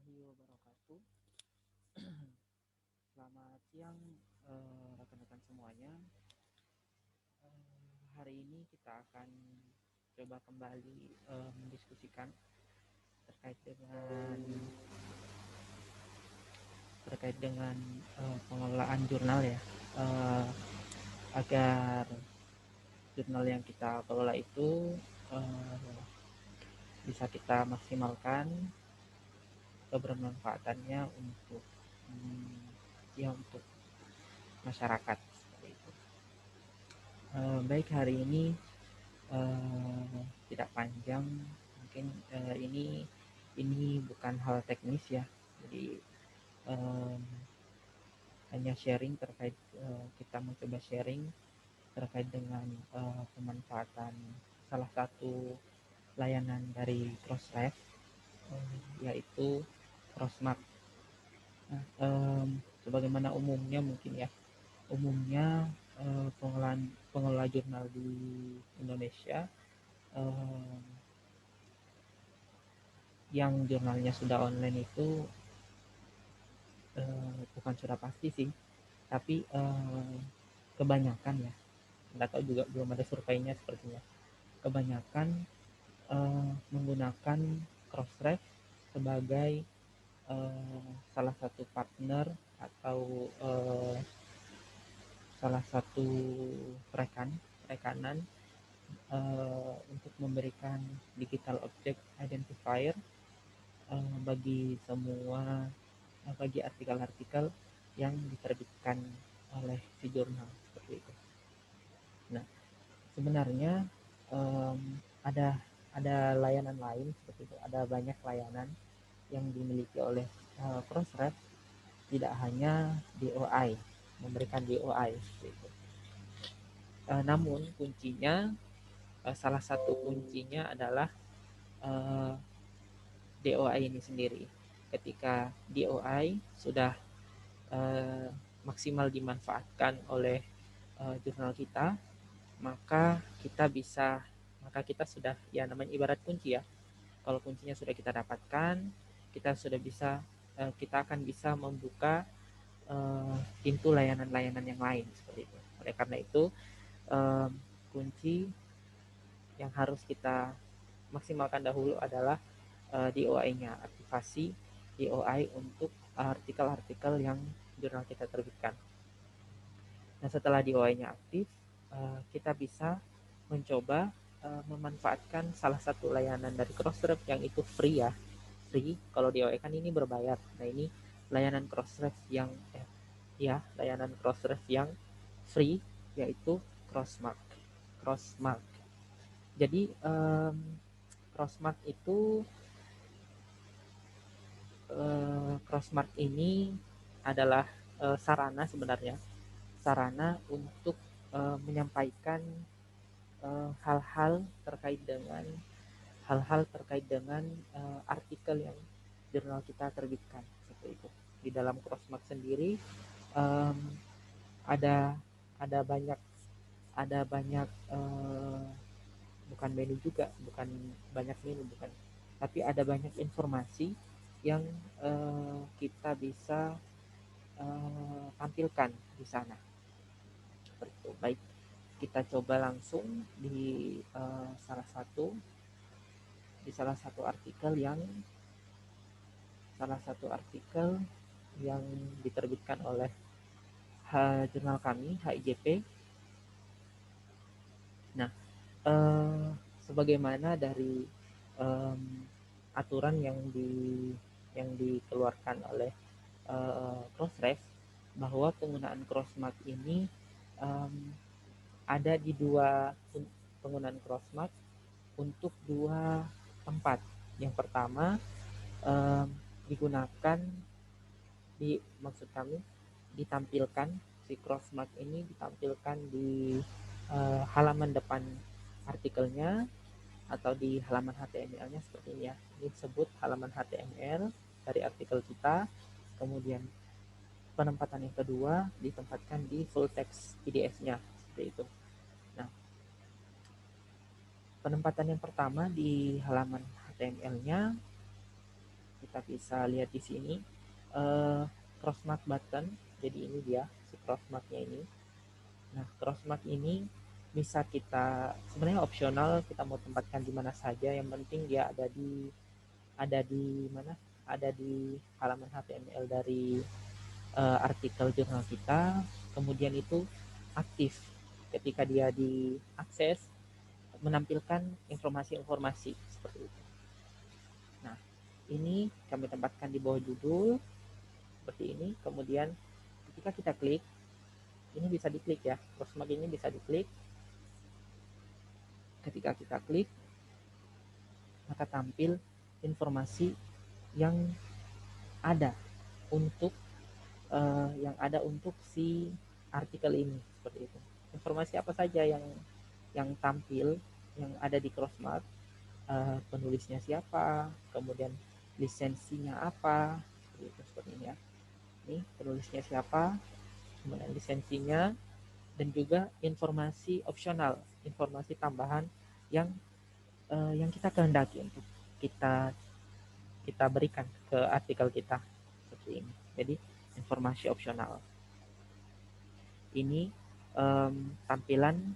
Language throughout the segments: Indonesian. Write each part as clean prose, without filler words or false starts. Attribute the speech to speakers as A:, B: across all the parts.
A: warahmatullahi wabarakatuh. Selamat siang rekan-rekan semuanya. Hari ini kita akan coba kembali mendiskusikan terkait dengan pengelolaan jurnal ya, uh, agar jurnal yang kita kelola itu bisa kita maksimalkan kebermanfaatannya untuk untuk masyarakat. Baik, hari ini tidak panjang, mungkin ini bukan hal teknis ya, jadi hanya sharing terkait kita mencoba sharing terkait dengan pemanfaatan salah satu layanan dari Crossref, yaitu Crossmark. Nah, sebagaimana umumnya pengelola jurnal di Indonesia yang jurnalnya sudah online itu bukan sudah pasti sih, tapi kebanyakan ya, nggak tahu juga, belum ada surveinya, sepertinya kebanyakan menggunakan Crossref sebagai salah satu partner atau salah satu rekanan untuk memberikan digital object identifier bagi artikel-artikel yang diterbitkan oleh si jurnal, seperti itu. Nah, sebenarnya ada layanan lain seperti itu, ada banyak layanan yang dimiliki oleh Crossref, tidak hanya DOI, memberikan DOI seperti itu. Namun salah satu kuncinya adalah DOI ini sendiri. Ketika DOI sudah maksimal dimanfaatkan oleh jurnal kita, maka kita sudah, ya namanya ibarat kunci ya. Kalau kuncinya sudah kita dapatkan, kita akan bisa membuka pintu layanan-layanan yang lain, seperti itu. Oleh karena itu, kunci yang harus kita maksimalkan dahulu adalah DOI-nya, aktivasi DOI untuk artikel-artikel yang jurnal kita terbitkan. Nah, setelah DOI-nya aktif, kita bisa mencoba memanfaatkan salah satu layanan dari Crossref yang itu free ya. Free, kalau DOI kan ini berbayar. Nah, ini layanan Crossref layanan Crossref yang free, yaitu Crossmark. Jadi Crossmark itu Crossmark ini adalah sarana untuk menyampaikan hal-hal terkait dengan artikel yang jurnal kita terbitkan, seperti itu. Di dalam Crossmark sendiri ada banyak bukan menu juga, bukan banyak menu, bukan, tapi ada banyak informasi yang kita bisa tampilkan di sana, seperti itu. Baik, kita coba langsung di salah satu artikel yang diterbitkan oleh jurnal kami HIJP. Nah, sebagaimana dari aturan yang dikeluarkan oleh Crossref, bahwa penggunaan Crossmark ini ada di penggunaan Crossmark untuk dua tempat. Yang pertama, ditampilkan si Crossmark ini ditampilkan di halaman depan artikelnya atau di halaman HTML-nya, seperti ini ya. Ini disebut halaman HTML dari artikel kita. Kemudian penempatan yang kedua ditempatkan di full text PDF-nya, seperti itu. Nah, penempatan yang pertama di halaman HTML-nya kita bisa lihat di sini crossmark button. Jadi ini dia si crossmarknya ini. Nah, crossmark ini bisa kita sebenarnya opsional, kita mau tempatkan di mana saja, yang penting dia ada di mana? Ada di halaman HTML dari artikel jurnal kita, kemudian itu aktif ketika dia diakses menampilkan informasi-informasi seperti itu. Nah, ini kami tempatkan di bawah judul seperti ini. Kemudian ketika kita klik, ini bisa diklik ya, crossmark ini bisa diklik. Ketika kita klik, maka tampil informasi yang ada untuk si artikel ini seperti itu. Informasi apa saja yang tampil, yang ada di crossmark, penulisnya siapa, kemudian lisensinya apa, seperti ini ya. Ini penulisnya siapa, kemudian lisensinya, dan juga informasi opsional, informasi tambahan yang kita kehendaki untuk kita kita berikan ke artikel kita seperti ini. Jadi informasi opsional. Ini tampilan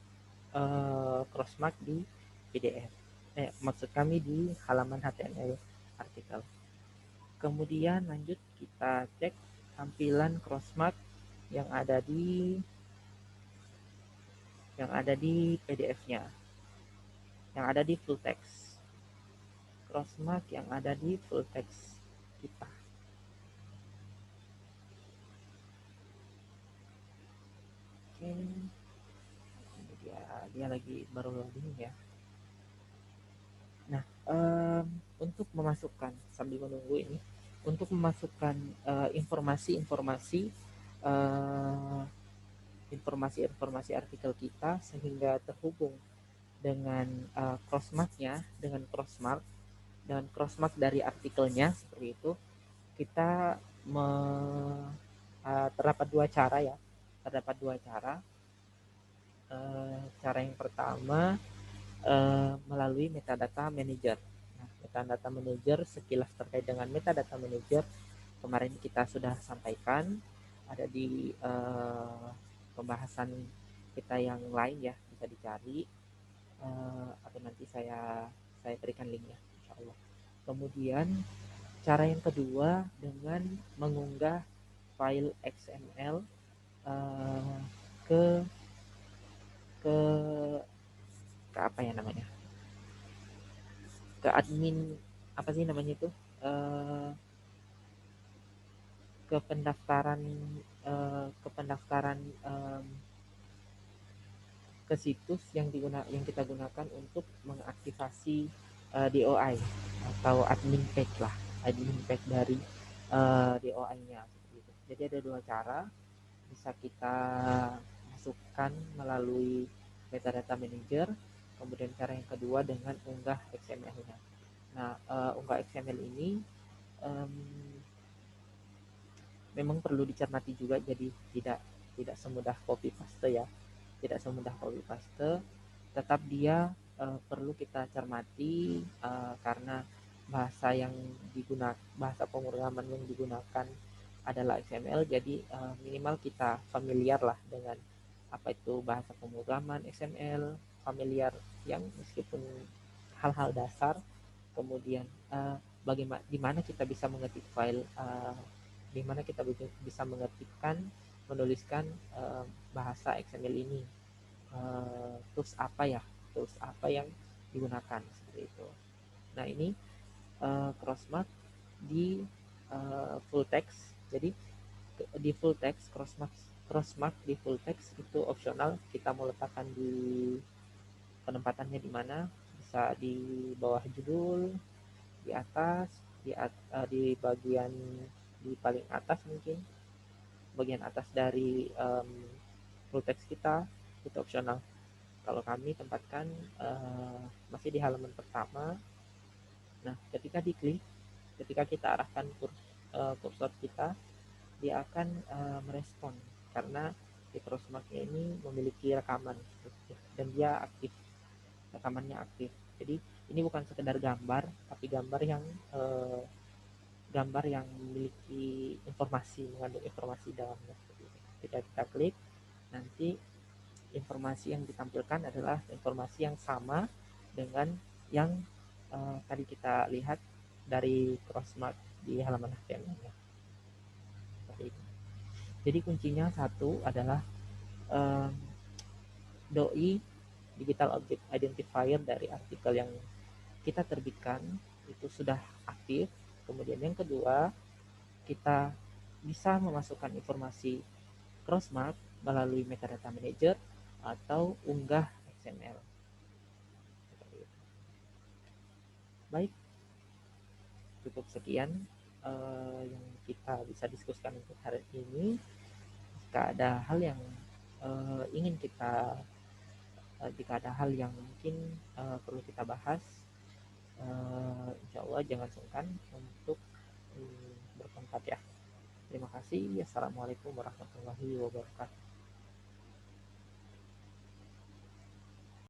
A: crossmark di PDF. Maksud kami di halaman HTML artikel. Kemudian lanjut kita cek tampilan crossmark yang ada di PDF-nya, yang ada di full text. Crossmark yang ada di full text kita. Oke, ini dia lagi baru loading ya. Nah, untuk memasukkan sambil menunggu ini, untuk memasukkan informasi artikel kita sehingga terhubung dengan crossmark dari artikelnya seperti itu, kita terdapat dua cara ya. Cara yang pertama melalui metadata manager. Nah, metadata manager, sekilas terkait dengan metadata manager kemarin kita sudah sampaikan, ada di pembahasan kita yang lain ya, bisa dicari atau nanti saya berikan linknya insya Allah. Kemudian cara yang kedua dengan mengunggah file XML ke ke ke apa ya namanya, ke admin, apa sih namanya itu, ke pendaftaran ke situs yang kita gunakan untuk mengaktifasi DOI atau admin page dari DOI-nya. Jadi ada dua cara, bisa kita masukkan melalui metadata manager, kemudian cara yang kedua dengan unggah XML-nya. Nah, unggah XML ini memang perlu dicermati juga, jadi tidak semudah copy paste ya, tetap dia perlu kita cermati karena bahasa pemrograman yang digunakan adalah XML. Jadi minimal kita familiar lah dengan apa itu bahasa pemrograman XML, familiar yang meskipun hal-hal dasar. Kemudian bagaimana di mana kita bisa mengetik file, di mana kita bisa mengetikkan, menuliskan bahasa XML ini, tools apa yang digunakan seperti itu. Nah, ini crossmark di full text. Jadi di full text, crossmark di full text itu opsional, kita mau letakkan di penempatannya di mana, bisa di bawah judul, di atas, di bagian di paling atas, mungkin bagian atas dari full text kita, itu opsional. Kalau kami tempatkan masih di halaman pertama. Nah, ketika kita arahkan kursor kita, dia akan merespon karena di crossmark-nya ini memiliki rekaman dan dia aktif, rekamannya aktif. Jadi ini bukan sekedar gambar, tapi gambar yang gambar yang memiliki informasi, mengandung informasi dalamnya. Ketika kita klik, nanti informasi yang ditampilkan adalah informasi yang sama dengan yang tadi kita lihat dari Crossmark di halaman HTML-nya. Jadi kuncinya satu adalah doi digital object identifier dari artikel yang kita terbitkan itu sudah aktif. Kemudian yang kedua, kita bisa memasukkan informasi Crossmark melalui metadata manager atau unggah XML. Baik, cukup sekian yang kita bisa diskusikan untuk hari ini. Jika ada hal yang ingin kita jika ada hal yang mungkin perlu kita bahas, insya Allah jangan sungkan untuk berkontak ya. Terima kasih. Assalamualaikum warahmatullahi wabarakatuh.